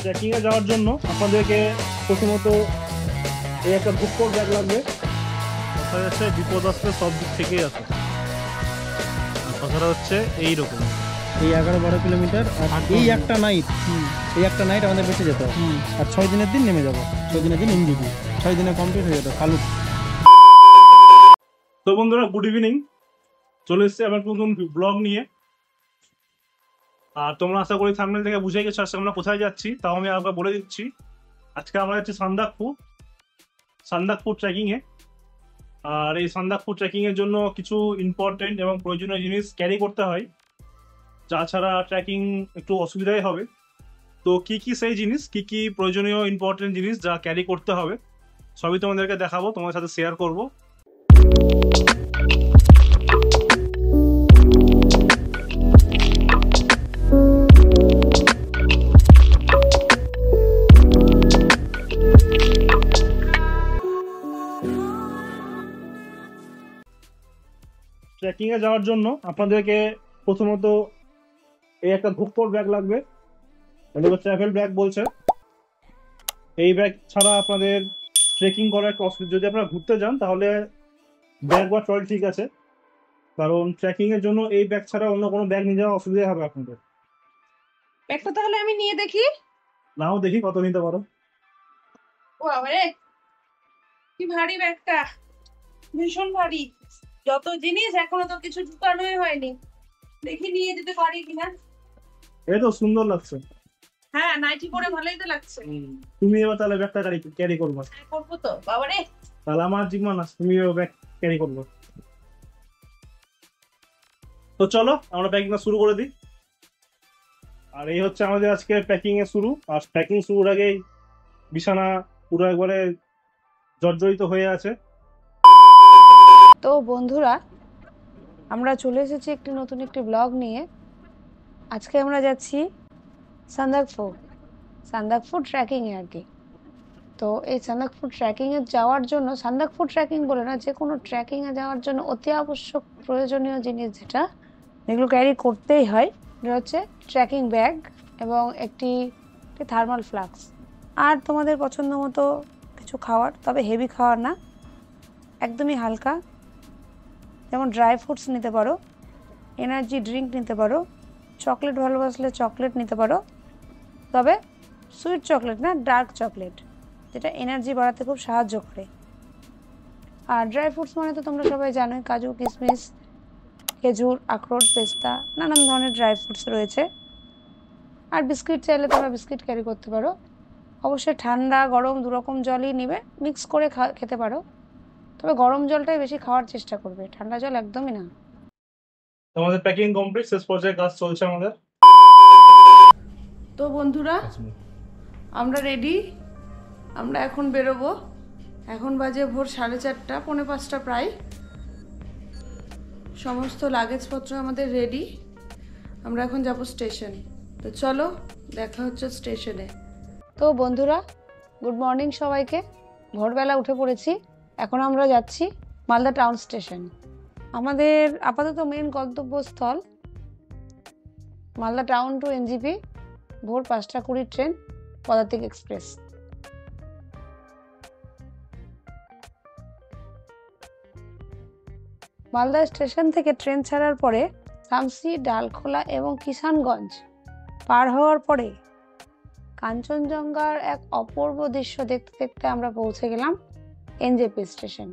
Trekking এ যাওয়ার জন্য আপনাদেরকে প্রথমত এই একটা ভুক্কর ব্যাগ লাগবে। কথা যাচ্ছে বিপদ আসলে সব দিক থেকেই আসে। কথাটা হচ্ছে এইরকম, এই 11-12 কিলোমিটার আর এই একটা নাইট আমাদের বেঁচে যেতে হবে। আর 6 দিনের দিন নেমে যাবো। 6 দিনের দিন এনজিপি, 6 দিনে কমপ্লিট হয়ে যেত কালু। তো বন্ধুরা, গুড ইভিনিং। চলে এসেছি আবার নতুন ব্লগ নিয়ে। আর তোমরা আশা করি থাম্বনেল থেকে বুঝে গেছো আজকে আমরা কোথায় যাচ্ছি। তাও আমি আবার বলে দিচ্ছি, আজকে আমরা যাচ্ছি সান্দাকফু ট্রেকিং এ। আর এই সান্দাকফু ট্রেকিং এর জন্য কিছু ইম্পর্টেন্ট এবং প্রয়োজনীয় জিনিস ক্যারি করতে হয়, যা ছাড়া ট্রেকিং একটু অসুবিধাই হবে। তো কি কি সেই জিনিস, কি কি প্রয়োজনীয় ইম্পর্টেন্ট জিনিস যা ক্যারি করতে হবে, সবই তোমাদেরকে দেখাবো, তোমাদের সাথে শেয়ার করবো। ট্রেকিং এ যাওয়ার জন্য আপনাদেরকে প্রথমত এই একটা ভুক্কর ব্যাগ লাগবে, এটাকে ট্রাভেল ব্যাগ বলছে। এই ব্যাগ ছাড়া আপনাদের ট্রেকিং করার একটা অসুবিধা, যদি আপনারা ঘুরতে যান তাহলে ব্যাগ বা ট্রলি ঠিক আছে, কারণ ট্রেকিং এর জন্য এই ব্যাগ ছাড়া অন্য কোনো ব্যাগ নিয়ে যাওয়া অসুবিধা হবে আপনাদের। ব্যাগটা তাহলে আমি নিয়ে দেখি। নাও দেখি কত নিতে পারো। ও বাবারে, কি ভারী ব্যাগটা, ভীষণ ভারী। যত জিনিস, এখনো তো কিছু ঢুকানোই হয়নি। দেখি নিয়ে যেতে পারি কিনা। এই তো সুন্দর লাগছে। হ্যাঁ, নাইটি পরে ভালোই তো লাগছে। তুমি এবার তাহলে ব্যাগটা ক্যারি করবো। হ্যাঁ, করবো তো বাবারে। তাহলে আমার জিম্মান আছে, তুমি ব্যাগ ক্যারি করবো। তো চলো আমরা প্যাকিং শুরু করে দিই। আর এই হচ্ছে আমাদের আজকে প্যাকিং এর শুরু। আর প্যাকিং শুরুর আগেই বিছানা পুরো একবারে জর্জরিত হয়ে আছে। তো বন্ধুরা, আমরা চলে এসেছি একটি নতুন একটি ব্লগ নিয়ে। আজকে আমরা যাচ্ছি সান্দাকফু ট্রেকিংয়ে আর কি। তো এই সান্দাকফু ট্রেকিংয়ে যাওয়ার জন্য, সান্দাকফু ট্রেকিং বলে না, যে কোনো ট্রেকিংয়ে যাওয়ার জন্য অতি আবশ্যক প্রয়োজনীয় জিনিস যেগুলো ক্যারি করতেই হয়, এটা হচ্ছে ট্রেকিং ব্যাগ এবং একটি থার্মাল ফ্লাস্ক। আর তোমাদের পছন্দ মতো কিছু খাওয়ার, তবে হেভি খাওয়ার না, একদমই হালকা, যেমন ড্রাই ফ্রুটস নিতে পারো, এনার্জি ড্রিঙ্ক নিতে পারো, চকলেট ভালোবাসলে চকলেট নিতে পারো, তবে সুইট চকলেট না, ডার্ক চকলেট, যেটা এনার্জি বাড়াতে খুব সাহায্য করে। আর ড্রাই ফ্রুটস মানে তো তোমরা সবাই জানোই, কাজু, কিশমিশ, খেজুর, আখরোট, পেস্তা, নানান ধরনের ড্রাই ফ্রুটস রয়েছে। আর বিস্কিট চাইলে তোমরা বিস্কিট ক্যারি করতে পারো। অবশ্যই ঠান্ডা গরম দুরকম জলই নিবে, মিক্স করে খেতে পারো, তবে গরম জলটাই বেশি খাওয়ার চেষ্টা করবে, ঠান্ডা জল একদমই না। আমাদের প্যাকিং কমপ্লিট, শেষ পর্যায়ে কাজ চলছে আমাদের। তো বন্ধুরা, আমরা রেডি। আমরা এখন বেরোবো। এখন বাজে ভোর 4:30, 4:45 প্রায়। সমস্ত লাগেজপত্র আমাদের রেডি। আমরা এখন যাব স্টেশন। তো চলো, দেখা হচ্ছে স্টেশনে। তো বন্ধুরা, গুড মর্নিং সবাইকে। ভোরবেলা উঠে পড়েছি। এখন আমরা যাচ্ছি মালদা টাউন স্টেশন। আমাদের আপাতত মেন গন্তব্যস্থল মালদা টাউন টু এনজিপি, ভোর 5:20 ট্রেন, পদাতিক এক্সপ্রেস। মালদা স্টেশন থেকে ট্রেন ছাড়ার পরে শামসি, ডালখোলা এবং কিষানগঞ্জ পার হওয়ার পরে কাঞ্চনজঙ্ঘার এক অপূর্ব দৃশ্য দেখতে দেখতে আমরা পৌঁছে গেলাম এনজেপি স্টেশন।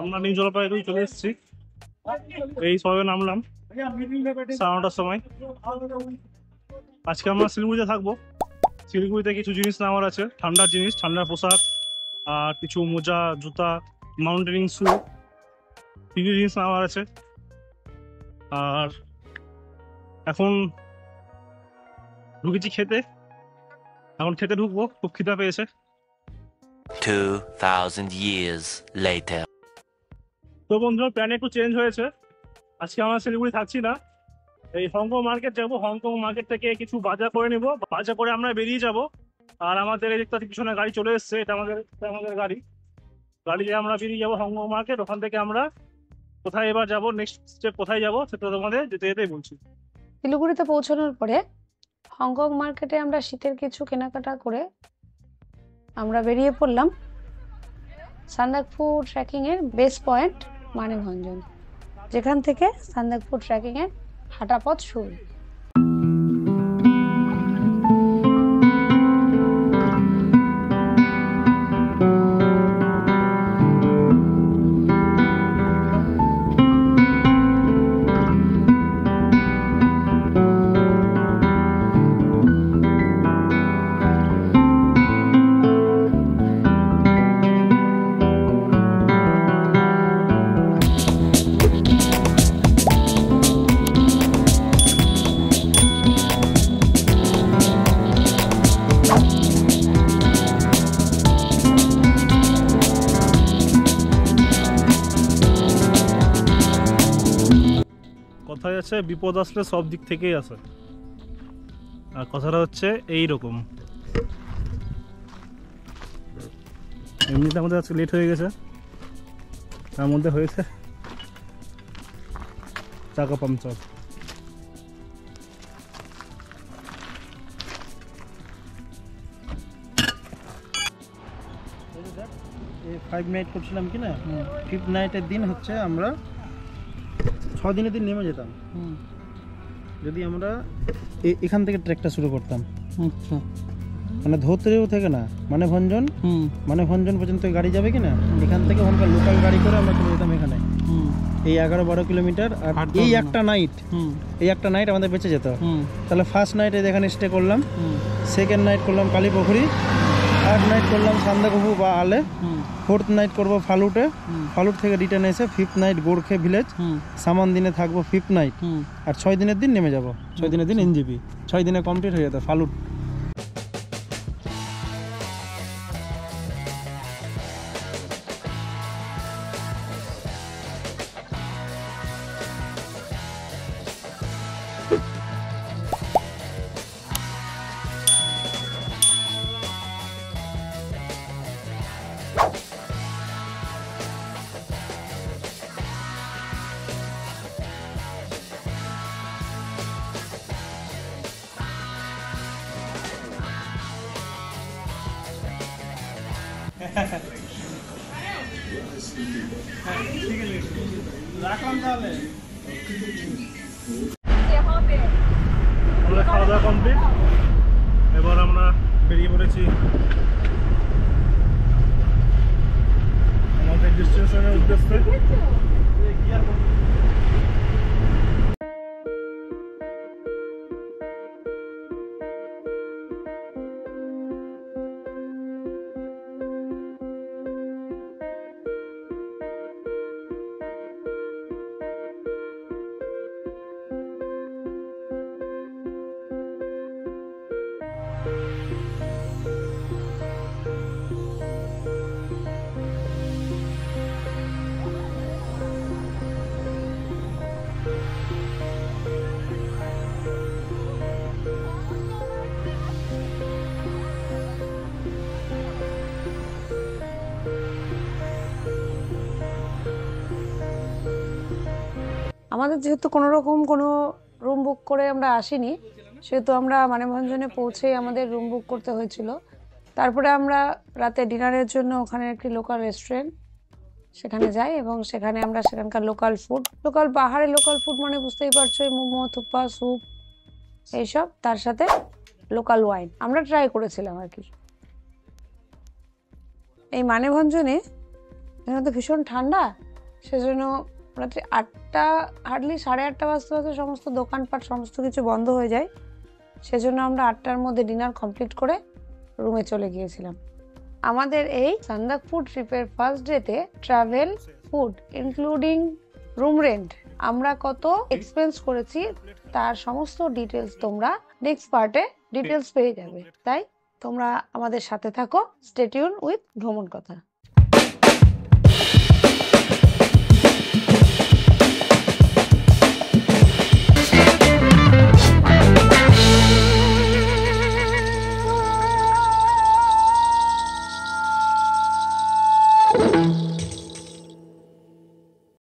আমরা নিউ জলপাইগুড়ি চলে এসেছি। এই সবে নামলাম 9:30টার সময়। আজকে আমরা শিলিগুড়িতে থাকবো। শিলিগুড়িতে কিছু জিনিস নেওয়ার আছে, ঠান্ডার জিনিস, ঠান্ডার পোশাক, আর কিছু মোজা, জুতা, মাউন্টেনিং শু, কিছু জিনিস নেওয়ার আছে। আর এখন ঢুকেছি খেতে, এখন খেতে ঢুকবো, খুব খিদা পেয়েছে। 2000 years later. তো বন্ধুরা, প্ল্যান একটু চেঞ্জ হয়েছে। আজকে আমরা শিলিগুড়ি থাকছি না, এই হংকং মার্কেট যাবো, হংকং মার্কেট থেকে কিছু বাজার করে নিব, বাজার করে আমরা বেরিয়ে যাব। আর আমাদের এই দেখতে পিছনে গাড়ি চলে এসছে, এটা আমাদের গাড়ি নিয়ে আমরা বেরিয়ে যাবো হংকং মার্কেট। ওখান থেকে আমরা কোথায় এবার যাবো, নেক্সট স্টেপ কোথায় যাবো সেটা তোমাদের যেতে যেতেই বলছি। শিলিগুড়িতে পৌঁছানোর পরে হংকং মার্কেটে আমরা শীতের কিছু কেনাকাটা করে আমরা বেরিয়ে পড়লাম সান্দাকফু ট্রেকিং এর বেস পয়েন্ট মানেভঞ্জন, যেখান থেকে সান্দাকফু ট্রেকিং এর হাঁটা পথ শুরু। কথায় আছে বিপদ আসলে সব দিক থেকেই আসে, আর কথাটা হচ্ছে এইরকম। এমনিতে আমাদের আজকে লেট হয়ে গেছে, তার মধ্যে হয়েছে চাকা পাংচার। 5 নাইট করছিলাম কি না, 5th নাইটের দিন হচ্ছে আমরা 6 দিনের দিন নেমে যেতাম যদি আমরা এখান থেকে ট্রেকটা শুরু করতাম। আচ্ছা, মানে ধোত্রেও থেকে না মানেভঞ্জন পর্যন্ত গাড়ি যাবে কিনা, এখান থেকে ওখানকার লোকাল গাড়ি করে আমরা চলে যেতাম এখানে। এই 11-12 কিলোমিটার, আর এই একটা নাইট আমাদের বেঁচে যেত। তাহলে ফার্স্ট নাইটে এখানে স্টে করলাম, সেকেন্ড নাইট করলাম কালীপুকুরি, থার্ড নাইট করলাম সান্দাকফু বা আলে, 4th নাইট করবো ফালুটে, ফালুট থেকে রিটার্ন এসে 5th নাইট গোর্খে ভিলেজ, সামান দিনে থাকবো 5th নাইট, আর 6 দিনের দিন নেমে যাব। 6 দিনের দিন এনজিপি, 6 দিনে কমপ্লিট হয়ে যেত ফালুট। রাখলাম তাহলে। আমাদের খাওয়া দাওয়া কমপ্লিট, এবার আমরা বেরিয়ে পড়েছি আমাদের ডেস্টিনেশনের উদ্দেশ্যে। আমাদের যেহেতু কোনো রকম কোনো রুম বুক করে আমরা আসিনি, সেহেতু আমরা মানেভঞ্জনে পৌঁছেই আমাদের রুম বুক করতে হয়েছিল। তারপরে আমরা রাতে ডিনারের জন্য ওখানে একটি লোকাল রেস্টুরেন্ট সেখানে যাই, এবং সেখানে আমরা সেখানকার লোকাল পাহাড়ের লোকাল ফুড মানে বুঝতেই পারছো, মোমো, থুপ্পা, স্যুপ এইসব, তার সাথে লোকাল ওয়াইন আমরা ট্রাই করেছিলাম আর কি। এই মানেভঞ্জনে এখানে তো ভীষণ ঠান্ডা, সেজন্য রাত্রি 8টা, হার্ডলি 8:30 বাজতে বাজতে সমস্ত দোকানপাট সমস্ত কিছু বন্ধ হয়ে যায়। সেজন্য আমরা 8টার মধ্যে ডিনার কমপ্লিট করে রুমে চলে গিয়েছিলাম। আমাদের এই সান্দাকফু ট্রিপের ফার্স্ট ডেতে travel, food including room rent আমরা কত এক্সপেন্স করেছি তার সমস্ত ডিটেলস তোমরা নেক্সট পার্টে ডিটেলস পেয়ে যাবে। তাই তোমরা আমাদের সাথে থাকো, স্টে টিউন উইথ ভ্রমণ কথা।